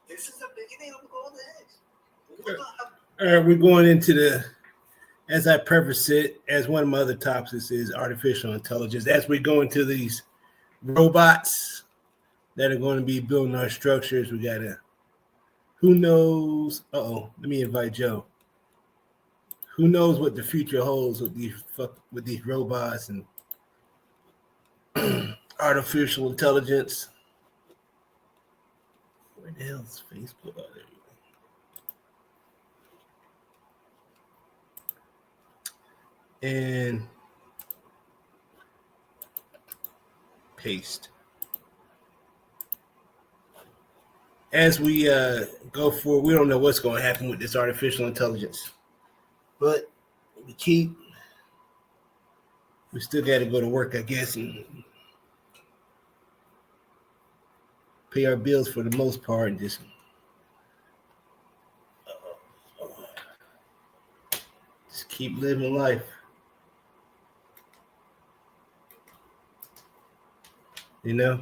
This is the beginning of Golden Age. All right, we're going into the, as I preface it, as one of my other topics is artificial intelligence. As we go into these robots that are going to be building our structures, we got to, who knows? Let me invite Joe. Who knows what the future holds with these robots and artificial intelligence? Where the hell is Facebook? Oh, there you go. And paste. As we go forward, we don't know what's going to happen with this artificial intelligence, but we still got to go to work, I guess, and pay our bills for the most part, and just keep living life. You know?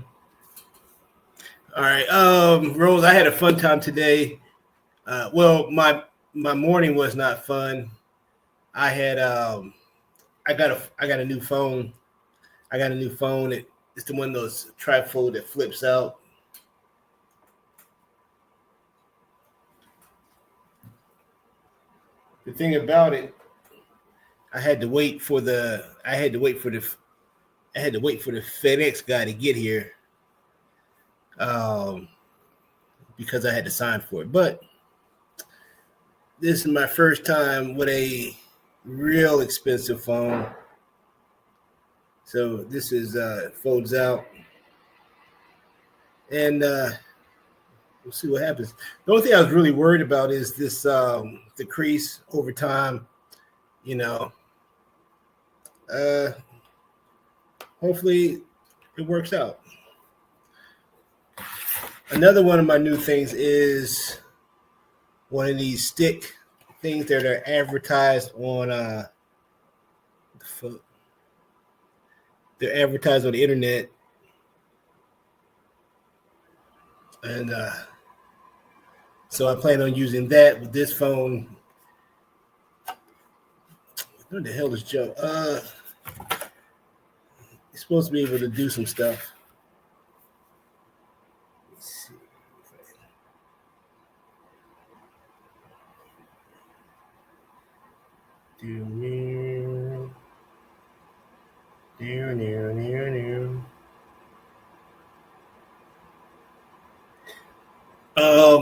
All right. Rose, I had a fun time today. Well, my morning was not fun. I had I got a new phone. I got a new phone. It's the one of those trifold that flips out. The thing about it, I had to wait for the FedEx guy to get here, because I had to sign for it. But this is my first time with a real expensive phone. So this is folds out, and we'll see what happens. The only thing I was really worried about is this decrease over time. You know, hopefully it works out. Another one of my new things is one of these stick things that are advertised on they're advertised on the internet, and so I plan on using that with this phone. Where the hell is Joe? He's supposed to be able to do some stuff. Let's see.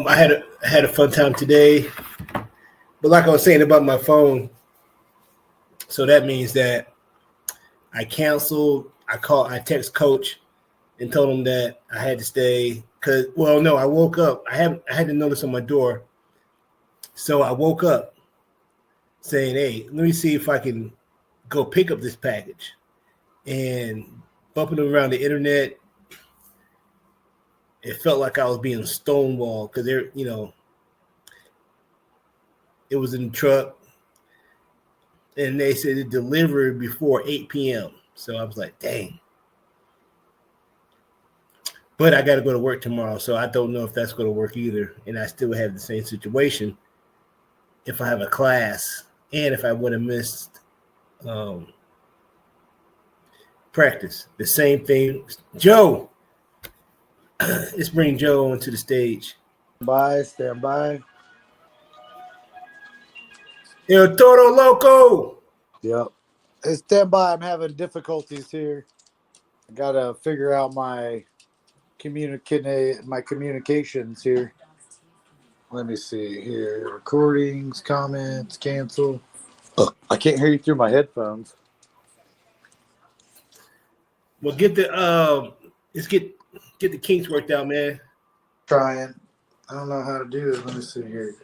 I had a fun time today, but like I was saying about my phone, so that means that I canceled. I text coach and told him that I had to stay because, well, no, I woke up. I had to notice on my door, so I woke up saying, "Hey, let me see if I can go pick up this package," and bumping around the internet. It felt like I was being stonewalled because it was in the truck, and they said it delivered before 8 p.m. So I was like, dang. But I got to go to work tomorrow, so I don't know if that's going to work either. And I still have the same situation if I have a class and if I would have missed practice. The same thing. Joe. Let's bring Joe onto the stage. Stand by. El Toro Loco. Yep. Hey, stand by. I'm having difficulties here. I gotta figure out my communications here. Let me see here. Recordings, comments, cancel. I can't hear you through my headphones. Well, let's get the kinks worked out, man. Trying. I don't know how to do it. Let me see here.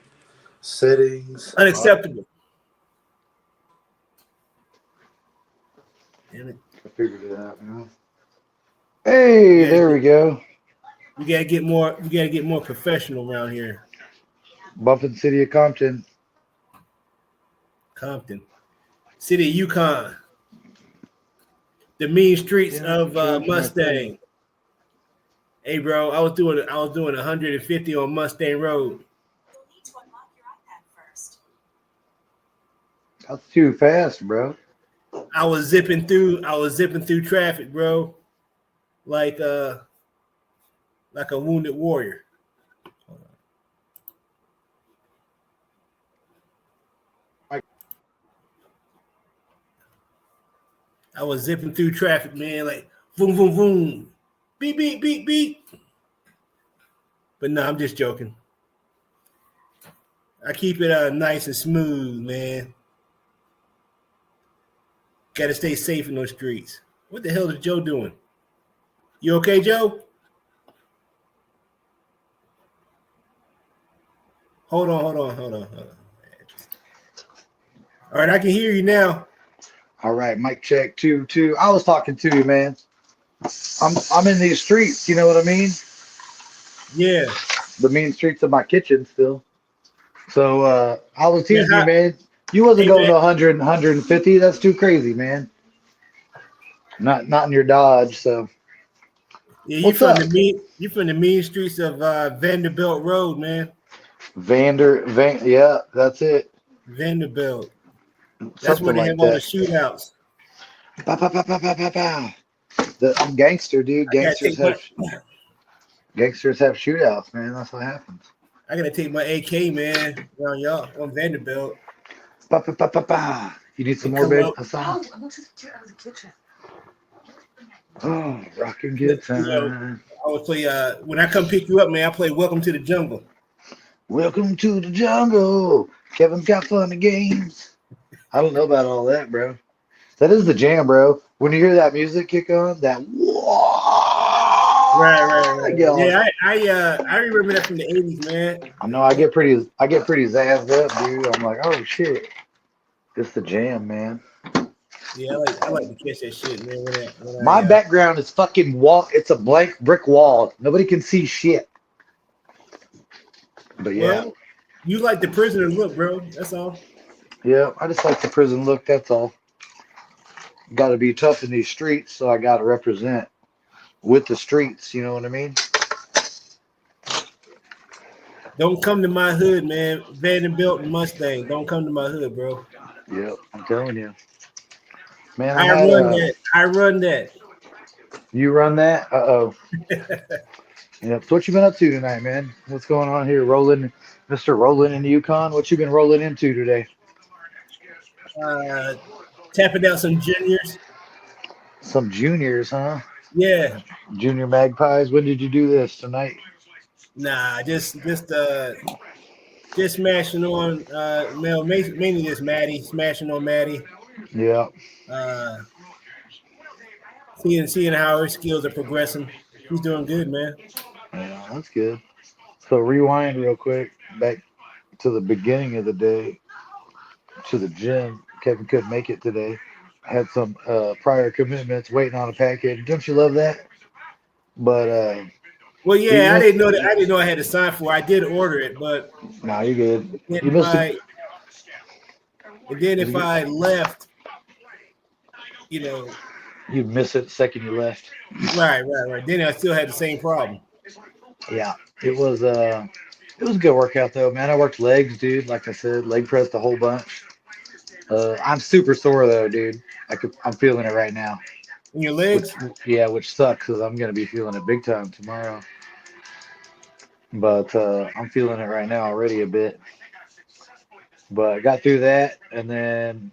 Settings. Unacceptable. Damn it. I figured it out, Hey, there we go. We gotta get more professional around here. Bumping City of Compton. City of Yukon. The mean streets of Mustang. Hey, bro, I was doing 150 on Mustang Road. That's too fast, bro. I was zipping through traffic, bro, like like a wounded warrior. I was zipping through traffic, man, like boom, boom, boom, beep, beep, beep, beep. But no, I'm just joking. I keep it nice and smooth, man. Got to stay safe in those streets. What the hell is Joe doing? You okay, Joe? Hold on. All right, I can hear you now. All right, mic check 2 2. I was talking to you, man. I'm in these streets. You know what I mean? Yeah, The mean streets of my kitchen still. So I was man. teasing you, man. You wasn't Hey, going man. to 100, 150. That's too crazy, man. Not in your Dodge. So Yeah, you what's from up, the mean? You from the mean streets of Vanderbilt Road, man. Van? Yeah, that's it. Vanderbilt. That's where Something they like have all the that. shootouts. Pow, pow, pow, pow, pow, pow, pow. I'm gangster, dude. I gotta take my Gangsters have shootouts, man. That's what happens. I gotta take my AK, man, around y'all on Vanderbilt Pow, pow, pow, pow, pow. You need some and more, come babe? up. Hassan? Oh, rocking You good know, time. I would play. When I come pick you up, man, I play "Welcome to the Jungle." Welcome to the jungle. Kevin's got fun and games. I don't know about all that, bro. That is the jam, bro. When you hear that music kick on, that Right. yelling. Yeah, I remember that from the '80s, man. I know I get pretty zazzed up, dude. I'm like, oh shit. It's the jam, man. Yeah, I like to catch that shit, man. My background is fucking wall. It's a blank brick wall. Nobody can see shit. But yeah, Well, you like the prisoner look, bro. That's all. yeah. I just like the prison look. That's all. Got to be tough in these streets, so I got to represent with the streets. You know what I mean? Don't come to my hood, man. Vanderbilt and Mustang. Don't come to my hood, bro. Yep. I'm telling you, man. I I had run that. I run that. you run that. Uh-oh. Yep. So what you been up to tonight, man? What's going on here, rolling, Mr. Rolling in Yukon? What you been rolling into today? Uh, tapping out some juniors. Some juniors, huh? Yeah. Junior magpies. When did you do this tonight? Nah, just smashing on mainly just Maddie, smashing on Maddie. Yeah. Uh, seeing how her skills are progressing. She's doing good, man. Yeah, that's good. So rewind real quick back to the beginning of the day to the gym. Kevin couldn't make it today. Had some prior commitments waiting on a package. Don't you love that? But Well, you yeah, I missed. didn't know that. I didn't know I had to sign for. I did order it, but Nah, you're good. then You if missed it. I and then if You I left, you know, you'd miss it the second you left. right. Then I still had the same problem. Yeah, it was a good workout though, man. I worked legs, dude. Like I said, leg pressed a whole bunch. I'm super sore though, dude. I'm feeling it right now. In your Which legs? yeah, which sucks because I'm gonna be feeling it big time tomorrow. But I'm feeling it right now already a bit. But I got through that, and then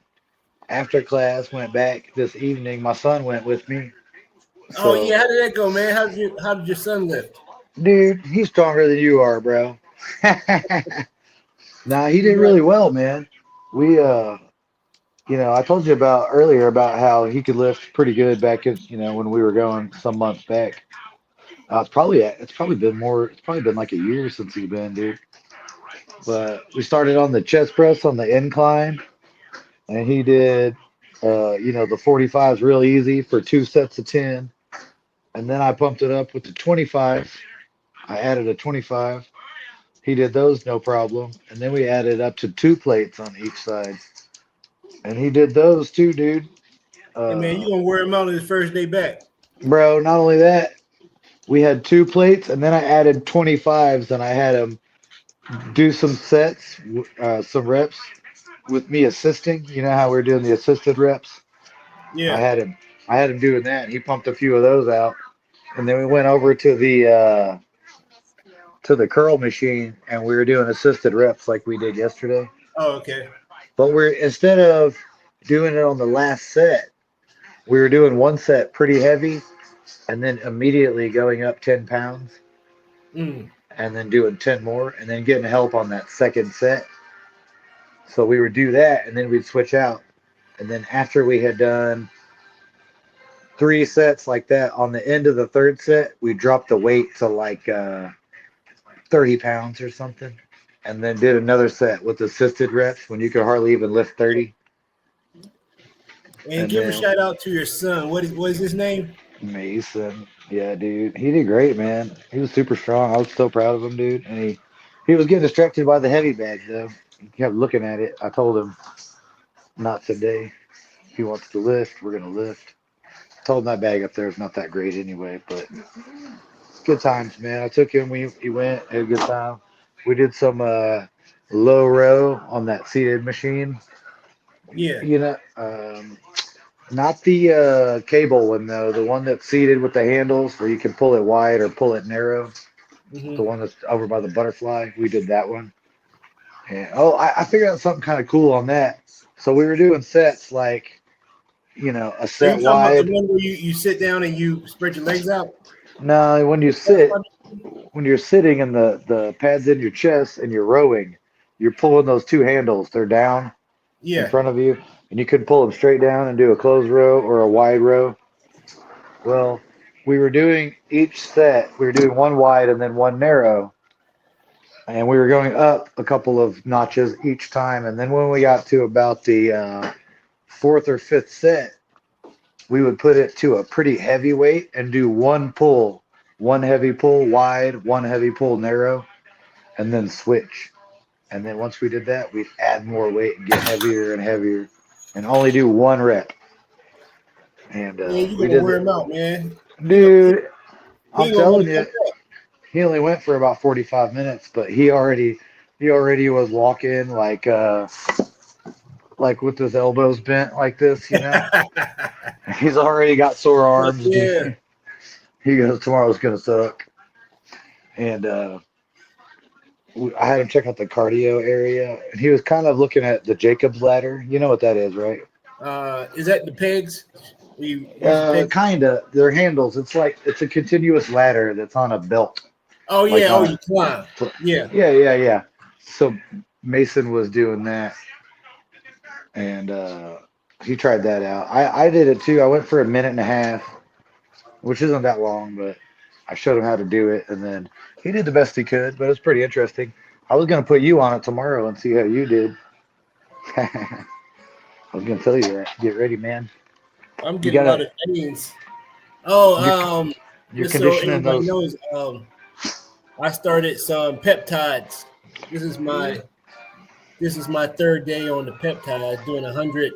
after class went back this evening. My son went with me. Oh So, yeah, how did that go, man? How did your son lift? dude, he's stronger than you are, bro. Nah, he did You like really well, man. We I told you about earlier about how he could lift pretty good back in, when we were going some months back. It's probably been like a year since he's been, dude. But we started on the chest press on the incline, and he did, the 45s real easy for 2 sets of 10. And then I pumped it up with the 25. I added a 25. He did those no problem. And then we added up to 2 plates on each side. And he did those too, dude. Hey man, Uh, you gonna wear him out on his first day back? bro, not only that, We had 2 plates, and then I added 25s, and I had him do some sets, some reps with me assisting. You know how we're doing the assisted reps? I Yeah. had him, I had him doing that. And he pumped a few of those out, and then we went over to the curl machine, and we were doing assisted reps like we did yesterday. Oh, okay. But we're instead of doing it on the last set, we were doing one set pretty heavy, and then immediately going up 10 pounds, Mm. and then doing 10 more, and then getting help on that second set. So we would do that, and then we'd switch out. And then after we had done 3 sets like that, on the end of the third set, we dropped the weight to like 30 pounds or something. And then did another set with assisted reps when you could hardly even lift 30. And And give a then shout out to your son. What is his name? Mason, yeah, dude, he did great, man. He was super strong. I was so proud of him, dude. And he was getting distracted by the heavy bag though. He kept looking at it. I told him not today. He wants to lift. We're gonna lift. Told him that bag up there is not that great anyway, but good times, man. I took him. He went, had a good time. We did some low row on that seated machine. Yeah. You know, not the cable one though. The one that's seated with the handles where you can pull it wide or pull it narrow. The Mm-hmm. one that's over by the butterfly. We did that one. And I figured out something kind of cool on that. So we were doing sets like, a Are you set talking about the wide. one where you sit down and you spread your legs out? No, when you're sitting and the pads in your chest and you're rowing, you're pulling those 2 handles. They're down in Yeah. front of you, and you could pull them straight down and do a closed row or a wide row. Well, we were doing each set. We were doing one wide and then one narrow, and we were going up a couple of notches each time. And then when we got to about the fourth or fifth set, we would put it to a pretty heavy weight and do one pull, one heavy pull wide, one heavy pull narrow, and then switch. And then once we did that, we'd add more weight and get heavier and heavier, and only do one rep. And Yeah, you're we gonna did wear that. him out, man. Dude, He I'm ain't gonna want telling to come you, back. he only went for about 45 minutes, but he already was walking like with his elbows bent like this. He's already got sore But arms, yeah. dude. He goes, tomorrow's gonna suck. And I had him check out the cardio area, and he was kind of looking at the Jacob's ladder. You know what that is, right? Is that the pegs? We use the pegs. Kind of. They're handles. It's a continuous ladder that's on a belt. Oh Like yeah. Oh, on. you climb. Yeah. Yeah. So Mason was doing that, and he tried that out. I did it too. I went for a minute and a half, which isn't that long, but I showed him how to do it, and then he did the best he could. But it was pretty interesting. I was gonna put you on it tomorrow and see how you did. I was gonna tell you that. Get ready, man. I'm You getting a lot gotta. of pains. Oh, You're, you're just so conditioning everybody those. knows, I started some peptides. This is my this is my third day on the peptides, doing 100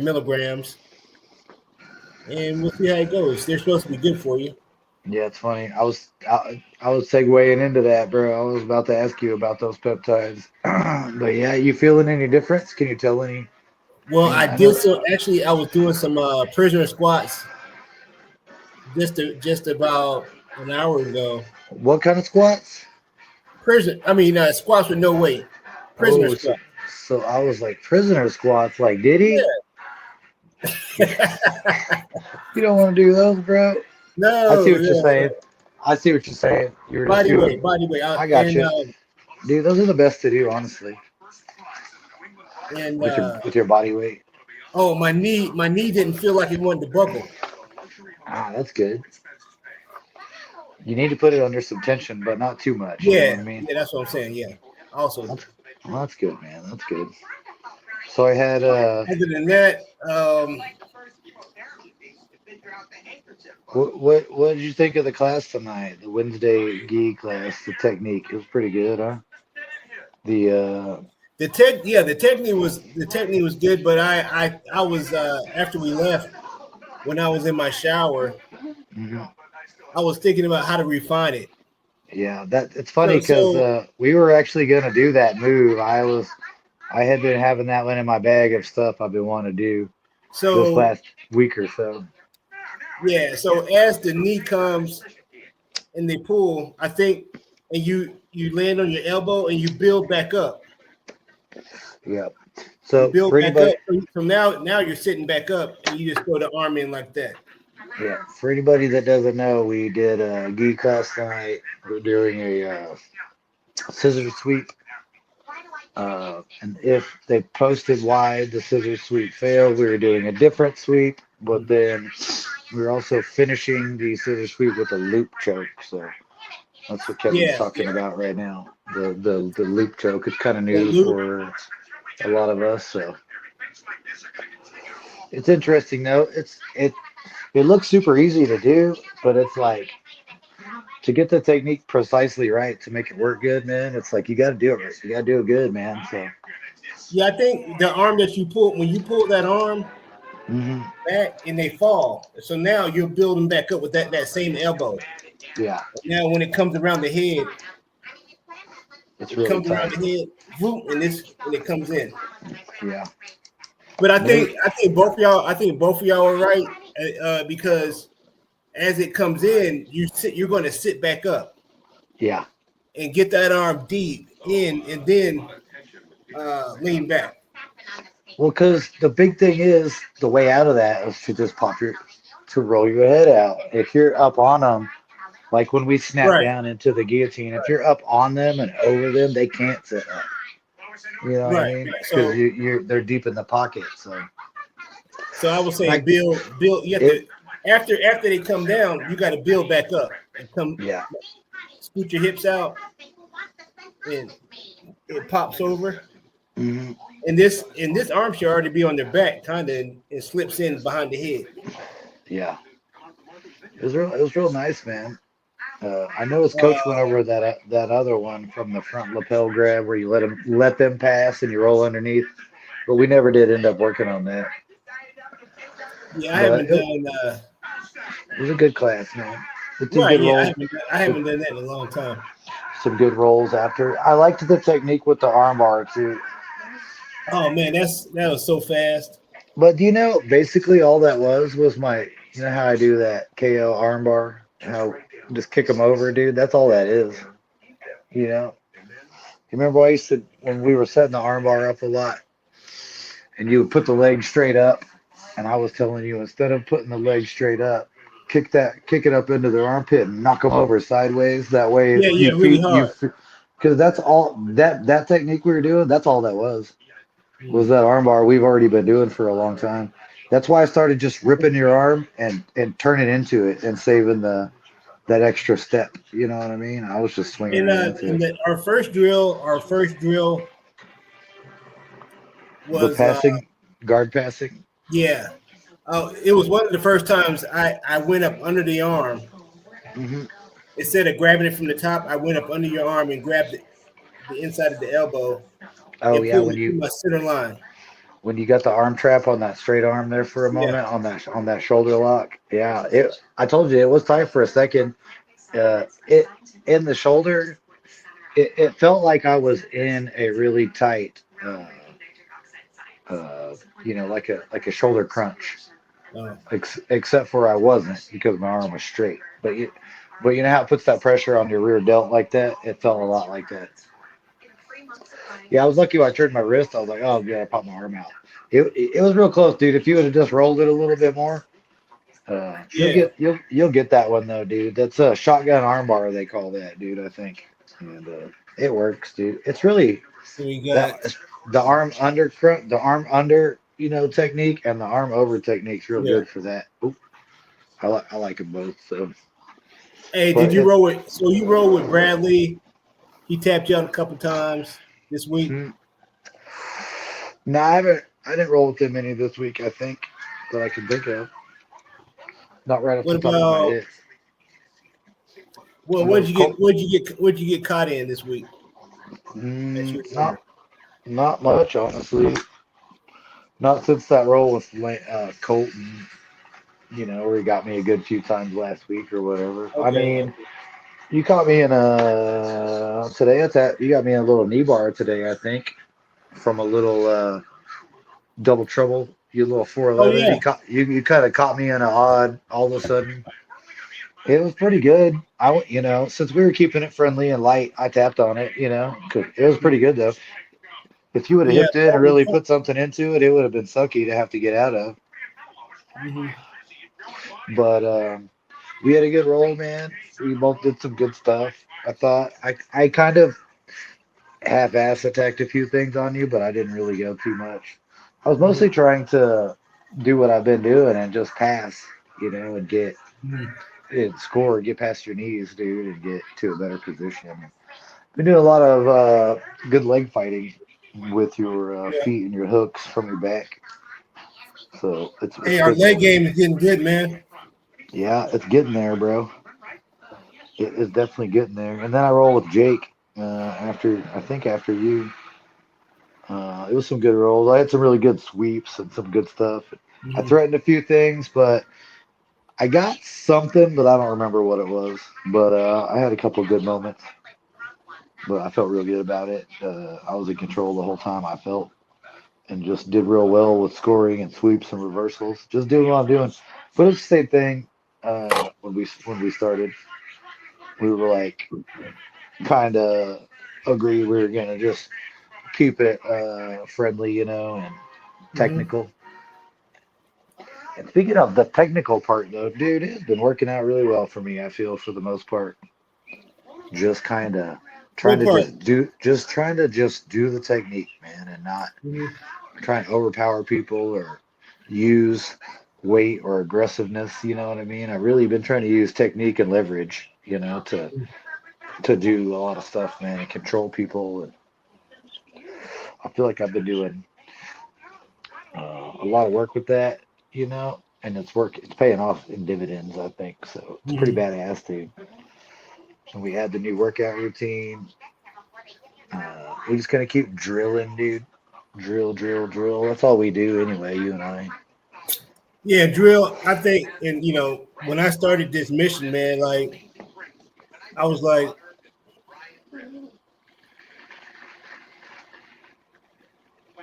milligrams, and we'll see how it goes. They're supposed to be good for you. Yeah, it's funny. I was segueing into that, bro. I was about to ask you about those peptides. But yeah, you feeling any difference? Can you tell any? Well, And I I did know so. Actually, I was doing some prisoner squats just about an hour ago. what kind of squats. Squats with no weight. Prisoner Oh, squat. so I was like prisoner squats. Like, did he? You don't want to do those, bro. I see No, what you're yeah. saying. I see what you're saying. You're just Body doing. weight, body weight. I got you, dude. Those are the best to do, honestly, And with your body weight. oh, my knee didn't feel like it wanted to buckle. That's good. You need to put it under some tension, but not too much. You know what Yeah, I mean? yeah, that's what I'm saying. Yeah. Also, That's, well, that's good, man. That's good. So I had other than that, what did you think of the class tonight? The Wednesday gi class, the technique. It was pretty good, huh? The the technique was good, but I was after we left, when I was in my shower, Mm-hmm. I was thinking about how to refine it. Yeah, that it's funny So, because so, we were actually gonna do that move. I had been having that one in my bag of stuff I've been wanting to do this so last week or so. yeah. So as the knee comes and they pull, I think, and you land on your elbow and you build back up. Yep. You So build for back up. anybody, So now you're sitting back up and you just throw the arm in like that. yeah, for anybody that doesn't know, we did a geek last night. We're doing a scissor sweep. And if they posted why the scissor sweep failed, we were doing a different sweep, but then we were also finishing the scissor sweep with a loop choke. So that's what Kevin's Yeah, talking about right now. The loop choke is kind of that new loop. for a lot of us. So it's interesting though. It looks super easy to do, but it's like to get the technique precisely right to make it work good, man. It's like you got to do it right. You got to do it good, man. So. Yeah, I think the arm that you pull when you pull that arm Hmm. back and they fall. So now you're building back up with that same elbow. Yeah, Now when it comes around the head, it's it really comes around tight. the head, whoop, and it comes in. Yeah. But Maybe. I think both of y'all are right because as it comes in, you're going to sit back up Yeah. and get that arm deep in, and then lean back. Well, because the big thing is the way out of that is to just to roll your head out. If you're up on them, like when we snap Right, down into the guillotine, if you're up on them and over them, they can't sit up. You know what I right. mean? Because So they're deep in the pocket. So I was saying like build. You have it. to after they come down, you got to build back up and come Yeah. scoot your hips out and it pops over. Hmm. And this arm should already be on their back, kind of, and it slips in behind the head. Yeah. It was real nice, man. I know his Uh, coach went over that other one from the front lapel grab where you let them pass and you roll underneath, but we never did end up working on that. yeah, I But haven't it, done. it was a good class, man. Did some Right, good yeah, rolls, I some, haven't done that in a long time. some good rolls after. I liked the technique with the arm bar too. Oh man, that was so fast. But do you know, basically all that was my, you know how I do that KO arm bar, how just kick them over, dude. That's all that is. You know. You remember I used to when we were setting the arm bar up a lot, and you would put the leg straight up, and I was telling you instead of putting the leg straight up, kick it up into their armpit and knock them over sideways. That way Yeah, you yeah, really feed you, hard. because that's all that technique we were doing. That's all that was Mm. that arm bar we've already been doing for a long time. That's why I started just ripping your arm and turning into it and saving that extra step. You know what I mean? I was just swinging right into it. Our first drill The was passing, guard passing. yeah. It was one of the first times I went up under the arm Hmm. instead of grabbing it from the top. I went up under your arm and grabbed the inside of the elbow Oh and yeah, pulled it through my center line. when you got the arm trap on that straight arm there for a Yeah, moment on that shoulder lock. Yeah, it. I told you it was tight for a second. It in the shoulder. It felt like I was in a really tight, like a shoulder crunch. uh, Except for I wasn't because my arm was straight. But you know how it puts that pressure on your rear delt like that? It felt a lot like that. Yeah, I was lucky when I turned my wrist. I was like, oh yeah, I popped my arm out. It was real close, dude. If you would have just rolled it a little bit more, you'll yeah. you'll get that one though, dude. That's a shotgun armbar they call that, dude. I think, and it works, dude. It's really So we that got the arm under, technique and the arm over technique's real yeah. good for that. Oop, I like them both. So, Hey, did but you roll with? So you roll with Bradley? He tapped you out a couple times this week. mm, no, I haven't. I didn't roll with them any this week. I think that I can think of. Not right off What the top of my about head. well? I know Col- What'd you get caught in this week that you not remember? not much, honestly. Not since that roll with Colton. where he got me a good few times last week or whatever. I Okay. mean, you caught me in today at that. You got me in a little knee bar today, I think, from a little double trouble. You little Oh 411. yeah. You kind of caught me in an odd. All of a sudden, it was pretty good. Since we were keeping it friendly and light, I tapped on it. It was pretty good though. If you would have Yeah. hipped in and really put something into it, it would have been sucky to have to get out of. Mm-hmm. But we had a good roll, man. We both did some good stuff. I thought I kind of half-ass attacked a few things on you, but I didn't really go too much. I was Mm-hmm. mostly trying to do what I've been doing and just pass, and Mm-hmm. score, get past your knees, dude, and get to a better position. Been doing a lot of good leg fighting with your Yeah. feet and your hooks from your back. So it's Hey, our good, leg man. game is getting good, man. Yeah, it's getting there, bro. It is definitely getting there. And then I roll with Jake after you. It was some good rolls. I had some really good sweeps and some good stuff. I Mm-hmm. threatened a few things, but I got something, but I don't remember what it was. But I had a couple of good moments, but I felt real good about it. I was in control the whole time, I felt, and just did real well with scoring and sweeps and reversals. Just doing what I'm doing. But it's the same thing when we started. We were like kind of agreed we were gonna just keep it friendly, and Mm-hmm. technical. And speaking of the technical part, though, dude, it's been working out really well for me. I feel for the most part, just kind of What part? trying to just do the technique, man, and not Mm-hmm. trying to overpower people or use weight or aggressiveness. You know what I mean? I've really been trying to use technique and leverage, to do a lot of stuff, man, and control people. And I feel like I've been doing a lot of work with that, and it's paying off in dividends, I think. So it's pretty Mm-hmm. badass, dude. And we had the new workout routine. We just gonna keep drilling, dude. Drill, drill, drill. That's all we do anyway, you and I. Yeah, drill. I think, and when I started this mission, man, like I was like,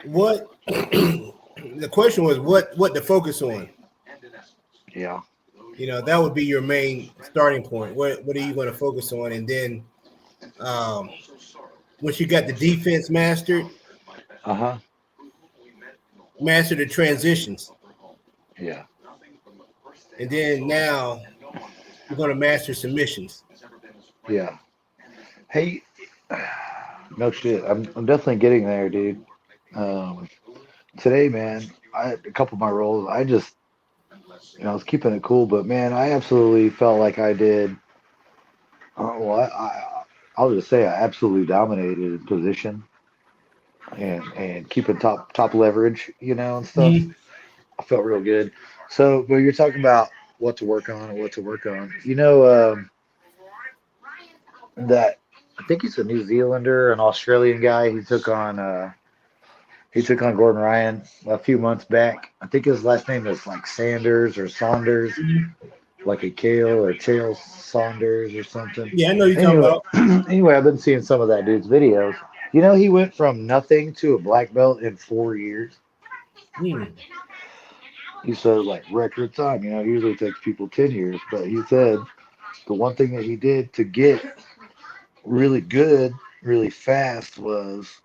what? The question was, what to focus on? Yeah. That would be your main starting point. What are you going to focus on? And then um, once you got the defense mastered, Uh-huh. master the transitions, Yeah. and then now you're going to master submissions. Yeah. Hey, no shit. I'm definitely getting there, dude. Um, Today, man, I had a couple of my rolls. I just, I was keeping it cool, but man, I absolutely felt like I did. Well, I'll just say I absolutely dominated position and keeping top leverage, and stuff. Mm-hmm. I felt real good. So, but you're talking about what to work on and what to work on. That I think he's a New Zealander, an Australian guy. He took on Gordon Ryan a few months back. I think his last name is like Sanders or Saunders, like a Kale or Chael Saunders or something. Yeah, I know you're talking Anyway, about. anyway, I've been seeing some of that dude's videos. He went from nothing to a black belt in 4 years. Mm, He said like record time. Usually it takes people 10 years, but he said the one thing that he did to get really good, really fast was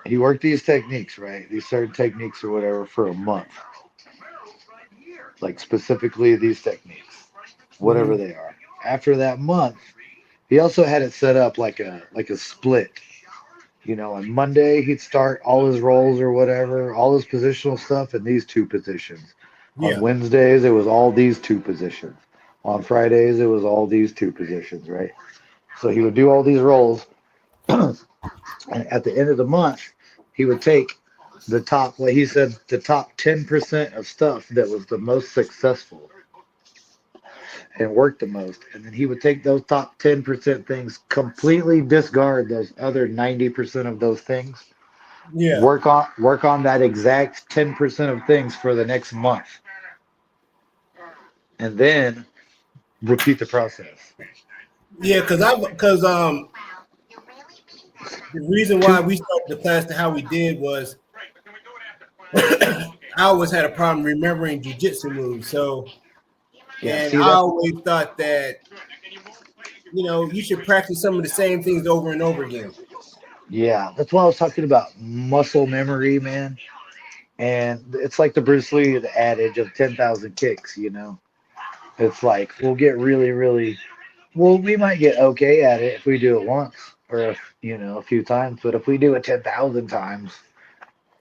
he worked these techniques, right? These certain techniques or whatever for a month, like specifically these techniques, whatever mm-hmm. they are. After that month, he also had it set up like a split. On Monday he'd start all his rolls or whatever, all his positional stuff in these two positions. On Yeah. Wednesdays it was all these two positions. On Fridays it was all these two positions, right? So he would do all these rolls, and at the end of the month, he would take the top, what he said, the top 10% of stuff that was the most successful and worked the most. And then he would take those top 10% things, completely discard those other 90% of those things, Yeah. work on that exact 10% of things for the next month. and then repeat the process. Yeah, because the reason why we started the class to how we did was I always had a problem remembering jujitsu moves. So, Yeah, and see I that? always thought that you should practice some of the same things over and over again. Yeah, that's why I was talking about muscle memory, man. And it's like the Bruce Lee adage of 10,000 kicks, you know. It's like we'll get really, really well. We might get okay at it if we do it once or a few times. But if we do it 10,000 times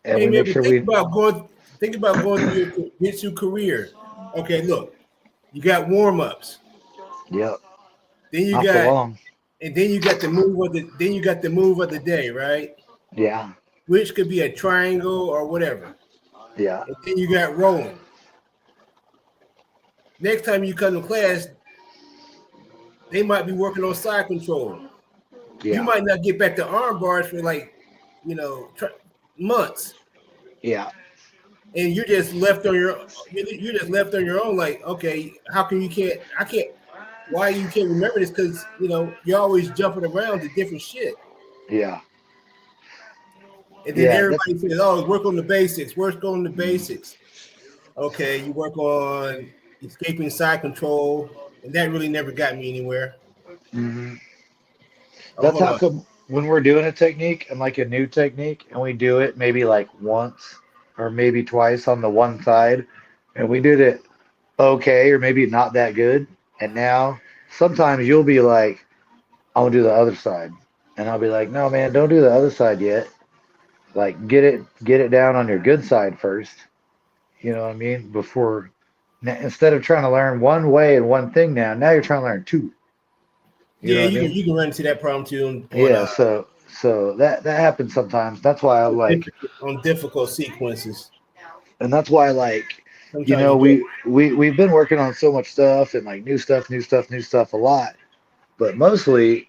and Hey we man, make but sure we, think about going through your jujitsu career. Okay, look, you got warm ups. yep, Then you not for got long. and then you got the move of the move of the day, right? Yeah, Which could be a triangle or whatever. yeah, And then you got rolling. Next time you come to class, they might be working on side control. You yeah, might not get back to arm bars for like, months, yeah, and you're just left on your own. Like, okay, how can you can't? I can't. Why you can't remember this? Because you're always jumping around to different shit, yeah, and then yeah. That's everybody says, "Oh, work on the basics. Work on the basics." Okay, you work on escaping side control, and that really never got me anywhere. mhm. Oh, That's hold how on. come when we're doing a technique and like a new technique and we do it maybe like once or maybe twice on the one side and we did it okay or maybe not that good. And now sometimes you'll be like, I'll do the other side. And I'll be like, no, man, don't do the other side yet. Like get it down on your good side first. You know what I mean? Before instead of trying to learn one way and one thing now you're trying to learn two. You know Yeah, what I you can mean? you can run into that problem too on Yeah, so that happens sometimes. That's why I like difficult sequences. and that's why like Sometimes you do. we've been working on so much stuff and like new stuff a lot, but mostly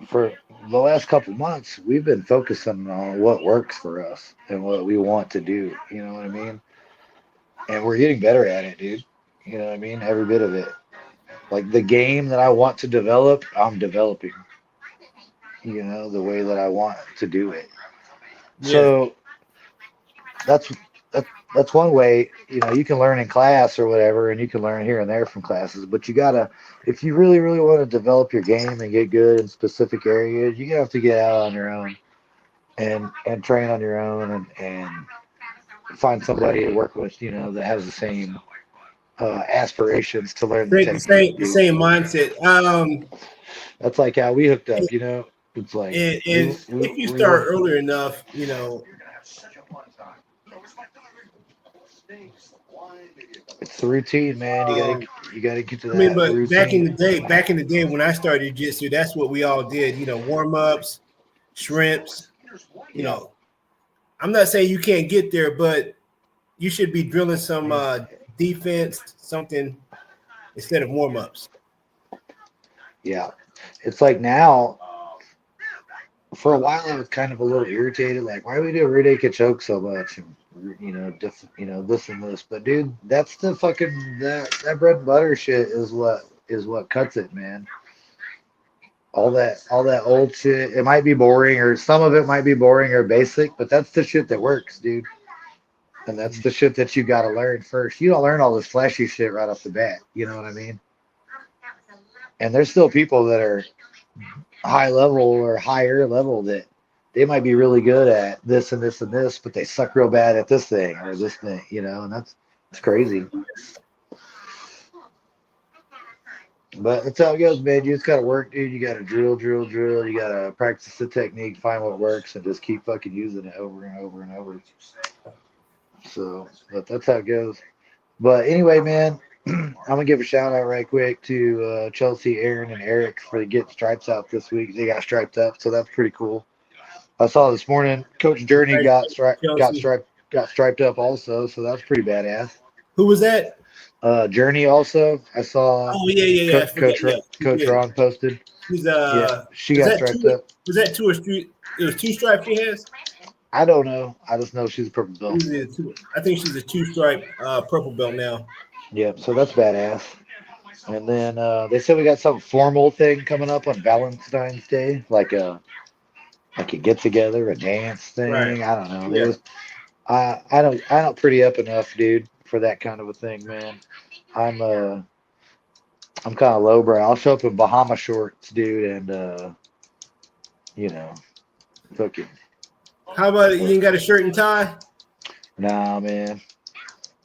for the last couple months we've been focusing on what works for us and what we want to do. You know what I mean? And we're getting better at it, dude. You know what I mean? Every bit of it. Like the game that I want to develop, I'm developing. You know, the way that I want to do it. Yeah. So that's that, that's one way. You know, you can learn in class or whatever, and you can learn here and there from classes. But you gotta, if you really, really want to develop your game and get good in specific areas, you have to get out on your own and train on your own and find somebody to work with. You know, that has the same aspirations to learn the technique, The dude. same mindset. That's like how we hooked up. You know, it's like we And we if you we start were. earlier enough, It's the routine, man. um, You gotta get to I mean, that but routine. back in the day when I started jiu-jitsu, that's what we all did. Warm ups, shrimps. You Yeah. know, I'm not saying you can't get there, but you should be drilling some defense, something instead of warm ups. Yeah. It's like now, for a while, I was kind of a little irritated. Like, why do we do Rudeke choke so much? And, this and this. But, dude, that's the fucking, that bread and butter shit is what cuts it, man. All that old shit. It might be boring, or some of it might be boring or basic, but that's the shit that works, dude. And that's the shit that you got to learn first. You don't learn all this flashy shit right off the bat. You know what I mean? And there's still people that are high level or higher level that they might be really good at this and this and this, but they suck real bad at this thing or this thing, and it's crazy. But that's how it goes, man. You just gotta work, dude. You gotta drill, drill, drill. You gotta practice the technique, find what works, and just keep fucking using it over and over and over. So, but that's how it goes. But anyway, man, I'm gonna give a shout out right quick to Chelsea, Aaron, and Eric for getting stripes out this week. They got striped up, so that's pretty cool. I saw this morning Coach Journey Right, Chelsea. got striped up also, so that's pretty badass. Who was that? Journey also, I saw Oh yeah. I forgot. Yeah, she Coach did. Ron posted. She's Yeah, she is got that striped two? up. Was that two or three? It was two stripes she has. I don't know. I just know she's a purple belt. Usually I think she's a two stripe purple belt now. Yeah, so that's badass. And then they said we got some formal thing coming up on Valentine's Day, like a get together, a dance Right. thing. I don't know. There Yeah. was I don't pretty up enough, dude, for that kind of a thing, man. I'm uh I'm kind of lowbrow. I'll show up in Bahama shorts, dude, and you know, fucking How about you ain't got a shirt and tie? nah, man.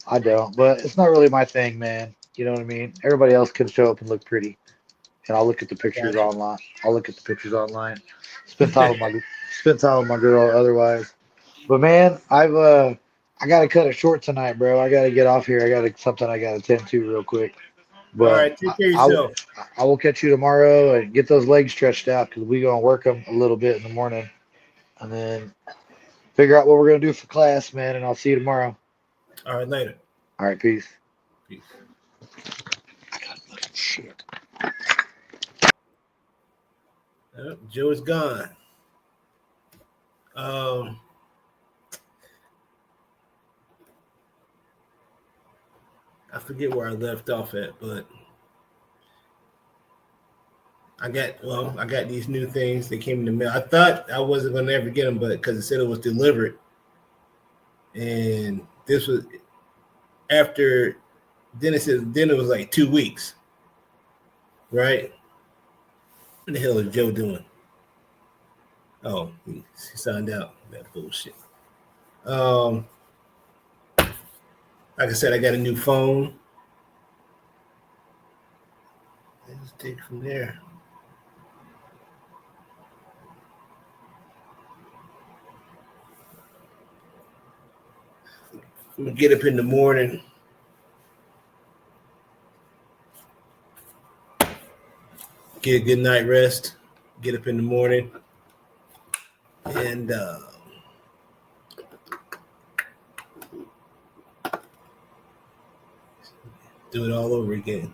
I don't, but it's not really my thing, man. You know what I mean? Everybody else can show up and look pretty, and I'll look at the I pictures got you. online. I'll look at the pictures online. Spend time with my spend time with my girl. Otherwise, but man, I gotta cut it short tonight, bro. I gotta get off here. I got something I gotta attend to real quick. All But right. Take care of I, yourself. I will catch you tomorrow and get those legs stretched out because we gonna work them a little bit in the morning, and then figure out what we're gonna do for class, man. And I'll see you tomorrow. All right. Later. All right, peace. Peace. Shit. Joe is gone. Um, I forget where I left off at, but I got these new things that came in the mail. I thought I wasn't gonna ever get them, but because it said it was delivered, and this was after. Then it was like 2 weeks, right? What the hell is Joe doing? Oh, he signed out. That bullshit. Um, like I said, I got a new phone. Let's take it from there. I'm gonna get up in the morning, get a good night rest, get up in the morning, and do it all over again.